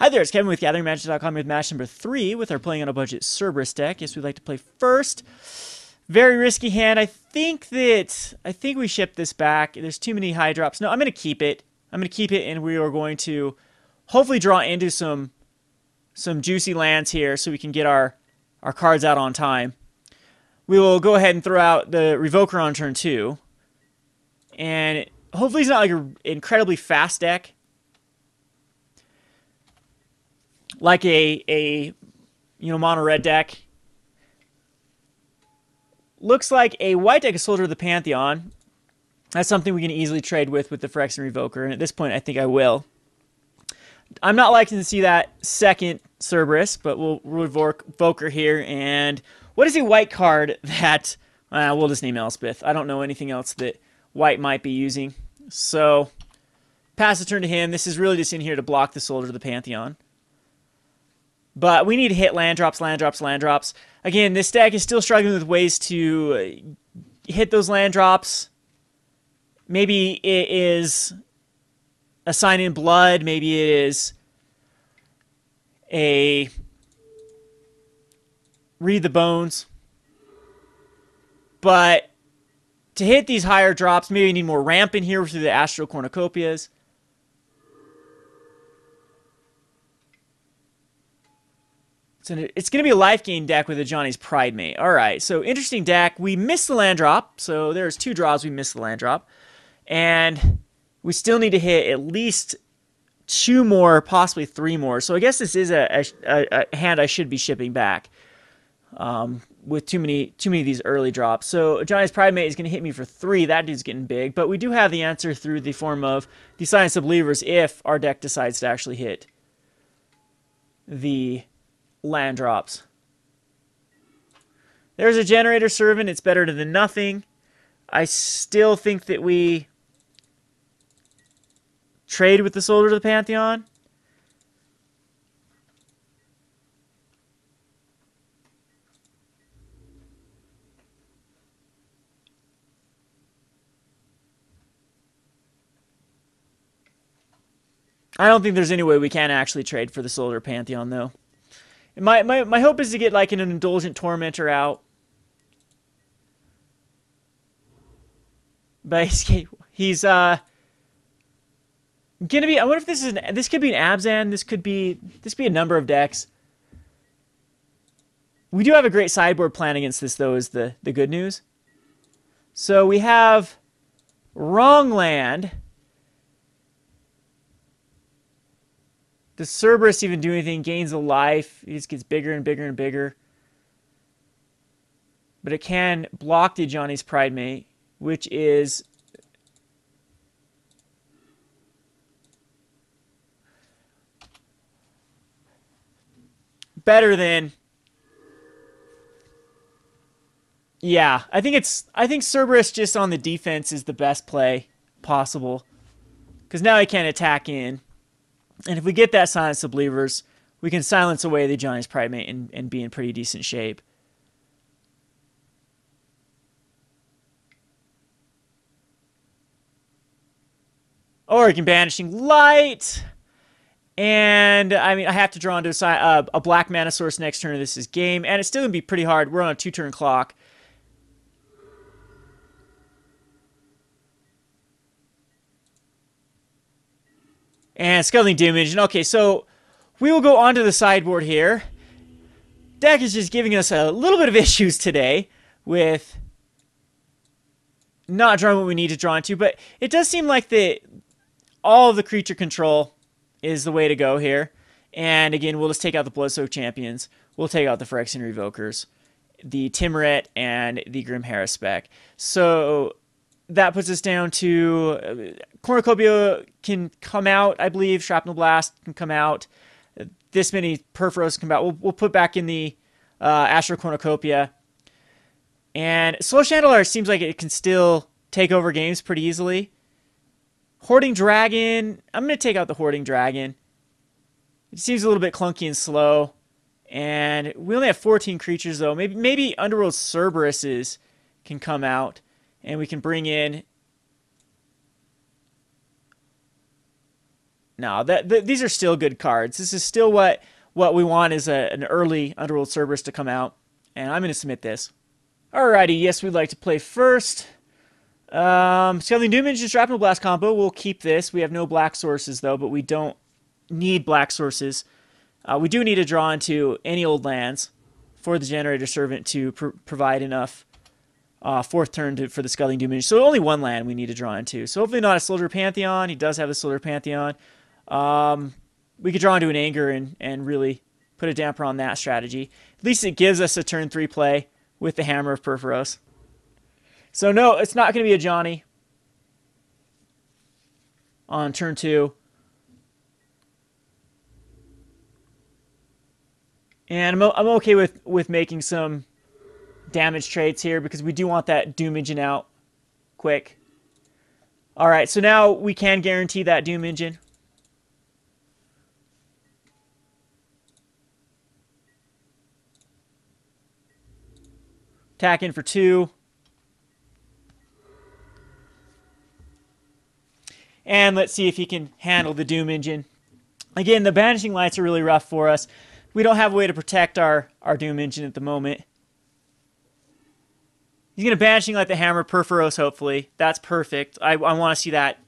Hi there, it's Kevin with GatheringMagic.com with match number 3 with our Playing on a Budget Cerberus deck. Yes, we'd like to play first. Very risky hand. I think we ship this back. There's too many high drops. No, I'm going to keep it. I'm going to keep it, and we are going to hopefully draw into some juicy lands here so we can get our cards out on time. We will go ahead and throw out the Revoker on turn 2. And hopefully it's not like an incredibly fast deck. Like a mono red deck. Looks like a white deck, a Soldier of the Pantheon. That's something we can easily trade with the Phyrexian Revoker, and at this point I think I will. I'm not liking to see that second Cerberus, but we'll Revoker here. And what is a white card that we'll just name Elspeth. I don't know anything else that white might be using. So pass the turn to him. This is really just in here to block the Soldier of the Pantheon. But we need to hit land drops, land drops, land drops. Again, this deck is still struggling with ways to hit those land drops. Maybe it is a Sign in Blood. Maybe it is a Read the Bones. But to hit these higher drops, maybe we need more ramp in here through the Astral Cornucopias. It's going to be a life gain deck with a Johnny's Pridemate. All right, so interesting deck. We missed the land drop, so there's 2 draws. We missed the land drop. And we still need to hit at least 2 more, possibly 3 more. So I guess this is a hand I should be shipping back with too many of these early drops. So Johnny's Pridemate is going to hit me for 3. That dude's getting big. But we do have the answer through the form of the Silence of Believers if our deck decides to actually hit the land drops. There's a Generator Servant. It's better than nothing. I still think that we trade with the Soldier of the Pantheon. I don't think there's any way we can actually trade for the Soldier Pantheon, though. My hope is to get like an Indulgent Tormentor out. But he's gonna be. I wonder if this could be an Abzan. This could be a number of decks. We do have a great sideboard plan against this, though, is the good news. So we have wrong land. Does Cerberus even do anything? Gains a life. It just gets bigger and bigger and bigger. But it can block the Johnny's Pridemate, which is better than. Yeah, I think Cerberus just on the defense is the best play possible. Because now he can attack in. And if we get that Silence of Believers, we can silence away the Johnny's Pridemate and be in pretty decent shape. Or we can Banishing Light. And, I mean, I have to draw into a black mana source next turn. This is game. And it's still going to be pretty hard. We're on a 2-turn clock. And Scuttling Damage. Okay, so we will go onto the sideboard here. Deck is just giving us a little bit of issues today with not drawing what we need to draw into. But it does seem like all of the creature control is the way to go here. And again, we'll just take out the Bloodsoaked Champions. We'll take out the Phyrexian Revokers, the Tymaret, and the Grim Haruspex. So that puts us down to Cornucopia can come out, I believe. Shrapnel Blast can come out. This many Purphoros can come out. We'll put back in the Astral Cornucopia. And Soul of Shandalar seems like it can still take over games pretty easily. Hoarding Dragon. I'm going to take out the Hoarding Dragon. It seems a little bit clunky and slow. And we only have 14 creatures, though. Maybe Underworld Cerberuses can come out. And we can bring in No, these are still good cards. This is still what we want is an early Underworld Cerberus to come out. And I'm going to submit this. Alrighty, yes, we'd like to play first. Scuttling Doom Engine Shrapnel Blast combo. We'll keep this. We have no black sources, though, but we don't need black sources. We do need to draw into any old lands for the Generator Servant to provide enough fourth turn for the Scuttling Doom Engine. So only one land we need to draw into. So hopefully not a Soldier Pantheon. He does have a Soldier Pantheon. We could draw into an Anger and really put a damper on that strategy. At least it gives us a turn 3 play with the Hammer of Purphoros. So no, it's not going to be a Johnny on turn 2. And I'm okay with making some damage trades here because we do want that Doom Engine out quick. All right, so now we can guarantee that Doom Engine. Attack in for 2. And let's see if he can handle the Doom Engine. Again, the Banishing Lights are really rough for us. We don't have a way to protect our Doom Engine at the moment. He's going to Banishing Light the Hammer of Purphoros, hopefully. That's perfect. I want to see that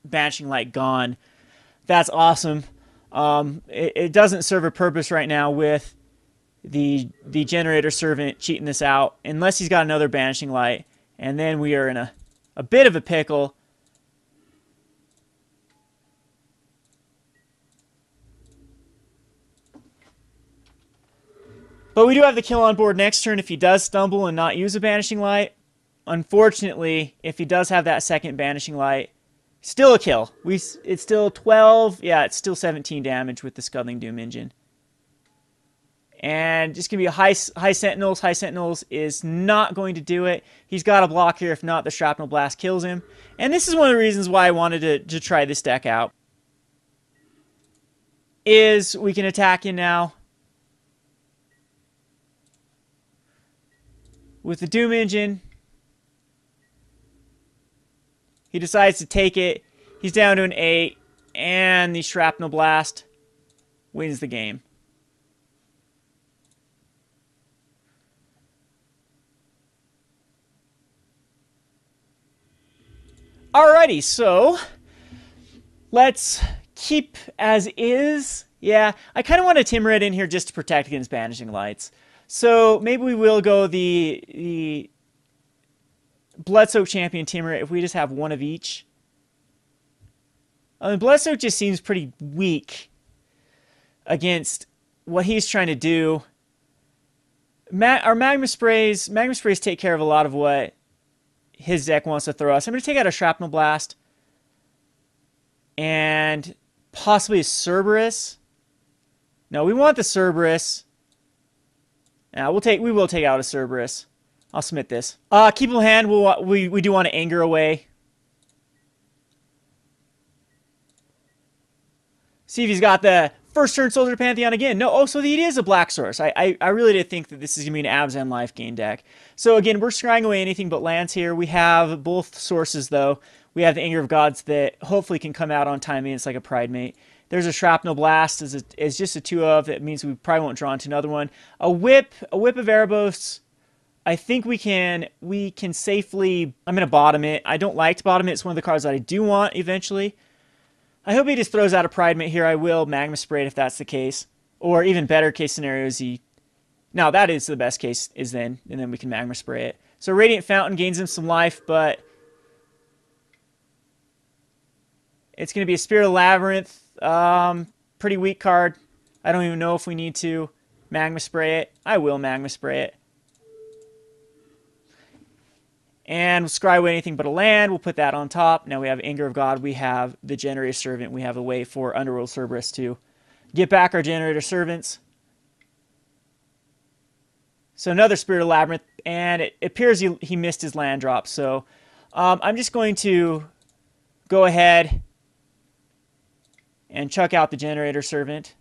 Banishing Light gone. That's awesome. It doesn't serve a purpose right now with the Generator Servant cheating this out, unless he's got another Banishing Light. And then we are in a bit of a pickle. But we do have the kill on board next turn if he does stumble and not use a Banishing Light. Unfortunately, if he does have that second Banishing Light, still a kill. It's still 12. Yeah, it's still 17 damage with the Scuttling Doom Engine. And just going to be a high Sentinels. High Sentinels is not going to do it. He's got a block here. If not, the Shrapnel Blast kills him. And this is one of the reasons why I wanted to try this deck out. Is we can attack in now with the Doom Engine. He decides to take it. He's down to an 8. And the Shrapnel Blast wins the game. Alrighty, so let's keep as is. Yeah, I kind of want a Tymaret in here just to protect against Banishing Lights. So maybe we will go the Bloodsoaked Champion Tymaret if we just have one of each. Bloodsoaked just seems pretty weak against what he's trying to do. Our Magma Sprays take care of a lot of what his deck wants to throw us. I'm going to take out a Shrapnel Blast and possibly a Cerberus. No, we want the Cerberus. Now we will take out a Cerberus. I'll submit this. Keep in hand. We do want to Anger away. See if he's got the first turn Soldier Pantheon again. No, so it is a black source. I really did think that this is going to be an Abzan life gain deck. So again, we're scrying away anything but lands here. We have both sources, though. We have the Anger of Gods that hopefully can come out on time. It's like a Pride Mate. There's a Shrapnel Blast is just a 2-of. That means we probably won't draw into another one. A Whip of Erebos. I think we can safely... I'm going to bottom it. I don't like to bottom it. It's one of the cards that I do want eventually. I hope he just throws out a Pride Mate here. I will Magma Spray it if that's the case. Or even better case scenario is he... Now, that is the best case, and then we can Magma Spray it. So Radiant Fountain gains him some life, but... It's going to be a Spirit of Labyrinth. Pretty weak card. I don't even know if we need to Magma Spray it. I will Magma Spray it. And we'll scry away anything but a land. We'll put that on top. Now we have Anger of God. We have the Generator Servant. We have a way for Underworld Cerberus to get back our Generator Servants. So another Spirit of Labyrinth. And it appears he missed his land drop. So I'm just going to go ahead and chuck out the Generator Servant.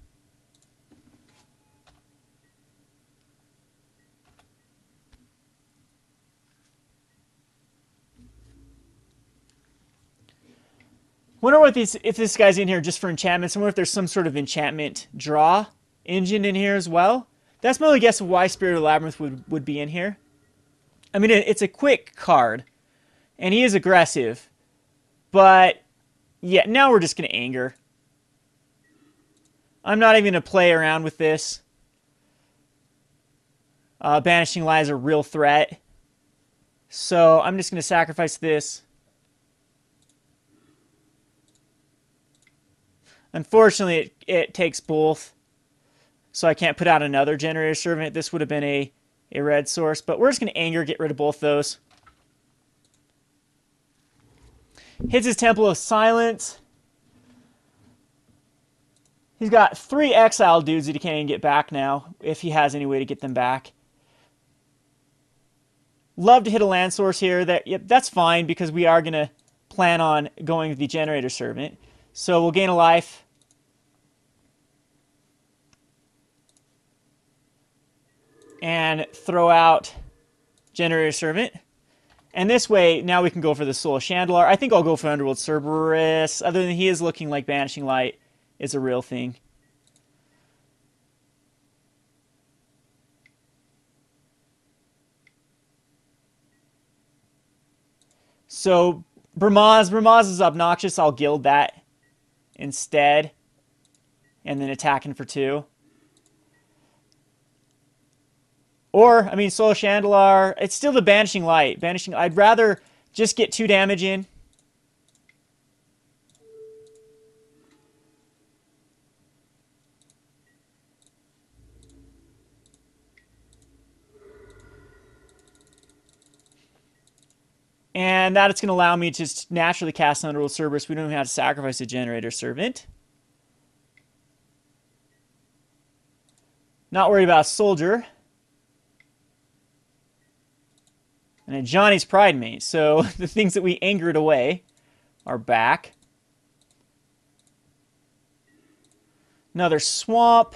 Wonder what if this guy's in here just for enchantments. I wonder if there's some sort of enchantment draw engine in here as well. That's my only guess of why Spirit of the Labyrinth would be in here. I mean, it's a quick card, and he is aggressive. But, yeah, now we're just going to anger. I'm not even going to play around with this. Banishing Light is a real threat. So I'm just going to sacrifice this. Unfortunately, it takes both. So I can't put out another Generator Servant. This would have been a red source. But we're just going to anger, get rid of both those. Hits his Temple of Silence. He's got 3 exile dudes that he can't even get back now, if he has any way to get them back. Love to hit a land source here. That's fine, because we are going to plan on going with the Generator Servant. So we'll gain a life. And throw out Generator Servant. And this way, now we can go for the Soul of Shandalar. I think I'll go for Underworld Cerberus. Other than he is looking like Banishing Light is a real thing. So, Bramaz is obnoxious. I'll Gild that instead. And then attacking for 2. Or, I mean, Soul of Shandalar, it's still the Banishing Light. I'd rather just get 2 damage in. And that it's going to allow me to just naturally cast Underworld Cerberus. We don't even have to sacrifice a Generator Servant. Not worried about Soldier. And a Johnny's Pride Mate. So the things that we angered away are back. Another Swamp.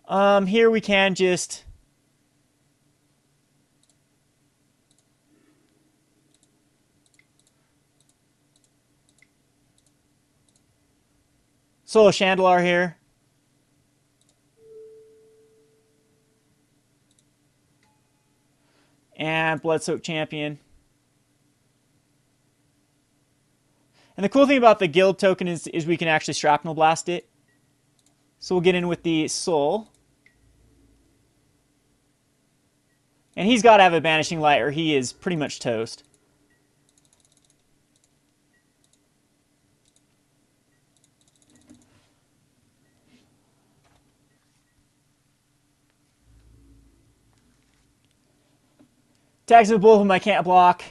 Here we can just... Soul of Shandalar here. And Bloodsoaked Champion. And the cool thing about the Gild token is we can actually Shrapnel Blast it. So we'll get in with the Soul. And he's got to have a Banishing Light or he is pretty much toast. Tags with both of them I can't block.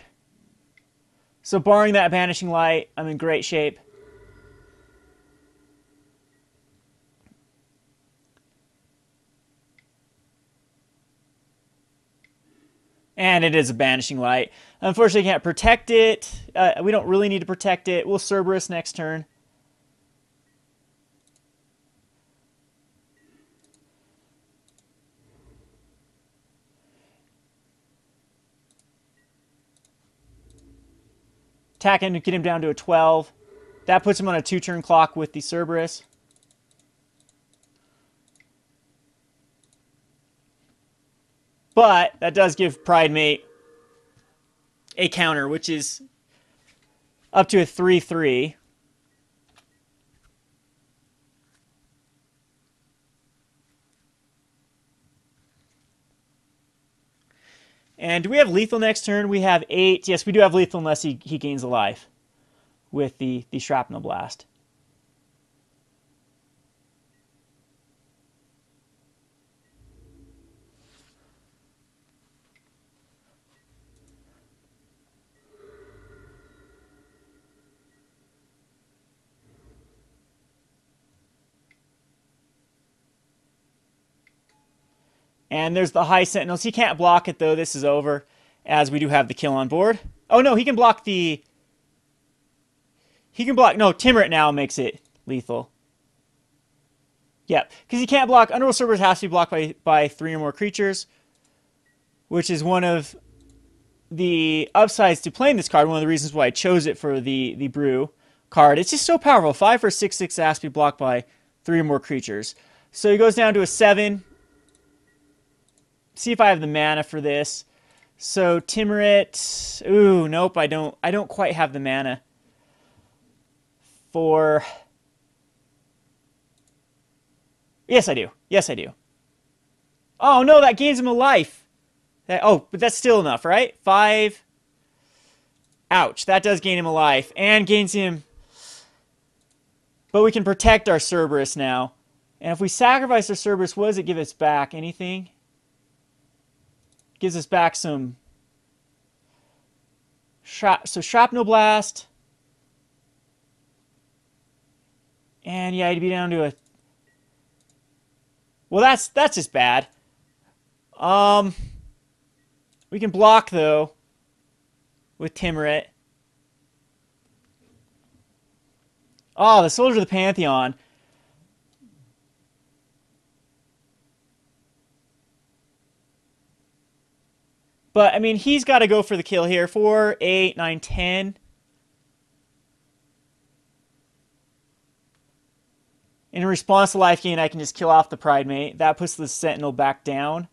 So barring that Banishing Light, I'm in great shape. And it is a Banishing Light. Unfortunately, I can't protect it. We don't really need to protect it. We'll Cerberus next turn. Attack him to get him down to a 12. That puts him on a 2-turn clock with the Cerberus. But that does give Pride Mate a counter, which is up to a 3/3. And do we have lethal next turn? We have 8. Yes, we do have lethal unless he gains a life with the Shrapnel Blast. And there's the High Sentinels. He can't block it, though. This is over, as we do have the kill on board. Oh, no, he can block the... He can block... No, Tymaret now makes it lethal. Yep, because he can't block... Underworld Cerberus has to be blocked by 3 or more creatures, which is one of the upsides to playing this card. One of the reasons why I chose it for the brew card. It's just so powerful. 5 for 6/6 has to be blocked by 3 or more creatures. So he goes down to a 7. See if I have the mana for this. So Tymaret. Ooh, nope, I don't quite have the mana for. Yes, I do. Yes, I do. Oh no, that gains him a life. But that's still enough, right? 5. Ouch, that does gain him a life and gains him. But we can protect our Cerberus now. And if we sacrifice our Cerberus, what does it give us back? Anything? Gives us back some. So Shrapnel Blast. And yeah, he'd be down to a. Well, that's just bad. We can block though with Tymaret. Oh, the Soldier of the Pantheon. But I mean, he's got to go for the kill here. 4, 8, 9, 10. In response to life gain, I can just kill off the Pridemate. That puts the Sentinel back down.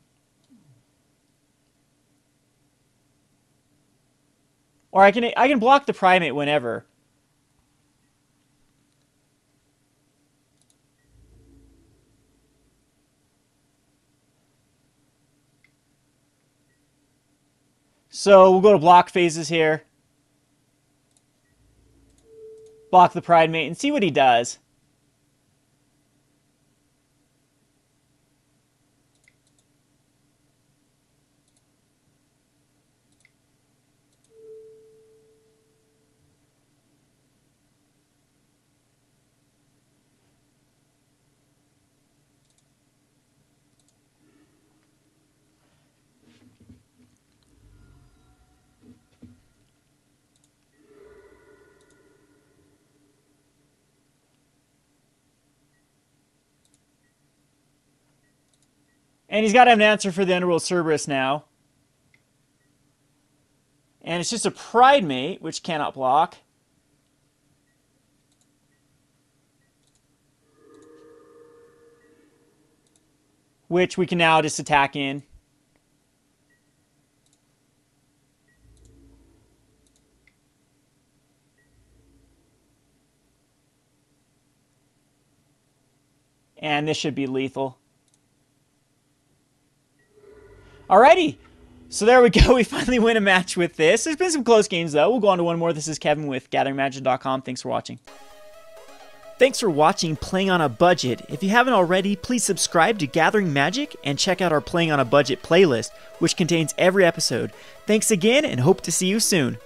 Or I can block the Pridemate whenever. So we'll go to block phases here. Block the Pridemate and see what he does. And he's got to have an answer for the Underworld Cerberus now. And it's just a Pridemate, which cannot block. Which we can now just attack in. And this should be lethal. Alrighty, so there we go. We finally win a match with this. There's been some close games, though. We'll go on to one more. This is Kevin with GatheringMagic.com. Thanks for watching. Thanks for watching Playing on a Budget. If you haven't already, please subscribe to Gathering Magic and check out our Playing on a Budget playlist, which contains every episode. Thanks again, and hope to see you soon.